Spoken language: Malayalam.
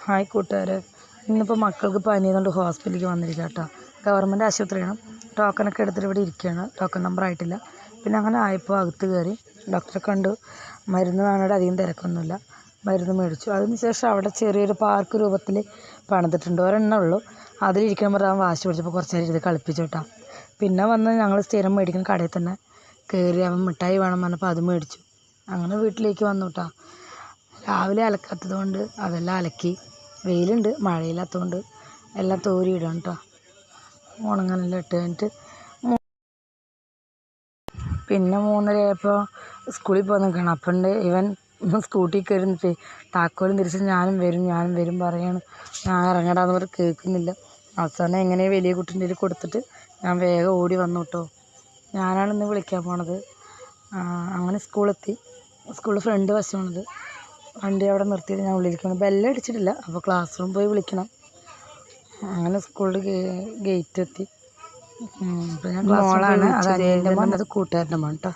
ഹായ് കൂട്ടുകാരെ, ഇന്നിപ്പോൾ മക്കൾക്ക് പനിയായതുകൊണ്ട് ഹോസ്പിറ്റലിലേക്ക് വന്നിരിക്കുക കേട്ടോ. ഗവൺമെൻറ് ആശുപത്രിയാണ്. ടോക്കണൊക്കെ എടുത്തിട്ട് ഇവിടെ ഇരിക്കുകയാണ്. ടോക്കൺ നമ്പർ ആയിട്ടില്ല. പിന്നെ അങ്ങനെ ആയപ്പോൾ അകത്ത് കയറി ഡോക്ടറെ കണ്ടു. മരുന്ന് വാങ്ങാനായിട്ട് അധികം തിരക്കൊന്നുമില്ല. മരുന്ന് മേടിച്ചു. അതിനുശേഷം അവിടെ ചെറിയൊരു പാർക്ക് രൂപത്തിൽ പണിതിട്ടുണ്ട്. ഒരെണ്ണേ ഉള്ളൂ. അതിലിരിക്കുമ്പോൾ അവൻ വാശി പിടിച്ചപ്പോൾ കുറച്ച് നേരം ഇരുന്ന് കളിപ്പിച്ചു കേട്ടോ. പിന്നെ വന്ന് ഞങ്ങൾ സ്ഥിരം മേടിക്കുന്ന കടയിൽ തന്നെ കയറി അവൻ മിഠായി വേണം പറഞ്ഞപ്പോൾ അത് മേടിച്ചു. അങ്ങനെ വീട്ടിലേക്ക് വന്നു കേട്ടോ. രാവിലെ അലക്കാത്തത് കൊണ്ട് അതെല്ലാം അലക്കി. വെയിലുണ്ട്, മഴയില്ലാത്തതുകൊണ്ട് എല്ലാം തോരിയിടാം കേട്ടോ. ഉണങ്ങാനെല്ലാം ഇട്ട് കഴിഞ്ഞിട്ട് പിന്നെ 3:30 ആയപ്പോൾ സ്കൂളിൽ പോകാൻ നിൽക്കണം. അപ്പം ഇവൻ സ്കൂട്ടിൽ കയറി താക്കോലും തിരിച്ച് ഞാനും വരും പറയാണ്. ഞാൻ ഇറങ്ങടാന്ന് പറഞ്ഞ് കേൾക്കുന്നില്ല. അവസാനം എങ്ങനെ വലിയ കുട്ടീൻ്റെ കയ്യിൽ കൊടുത്തിട്ട് ഞാൻ വേഗം ഓടി വന്നു കേട്ടോ. ഞാനാണ് ഇന്ന് വിളിക്കാൻ പോണത്. അങ്ങനെ സ്കൂളെത്തി. സ്കൂളിൽ ഫ്രണ്ട് വശമാണത്. വണ്ടി അവിടെ നിർത്തിയിട്ട് ഞാൻ ഉള്ളിലിരിക്കണം. ബെല്ലടിച്ചിട്ടില്ല. അപ്പോൾ ക്ലാസ് റൂം പോയി വിളിക്കണം. അങ്ങനെ സ്കൂളിൽ ഗേറ്റ് എത്തി. അപ്പോൾ ഞാൻ ക്ലാസ് റൂം പോയി വിളിച്ചു. അത് കൂട്ടുകാരൻ്റെ മോൻ കേട്ടോ.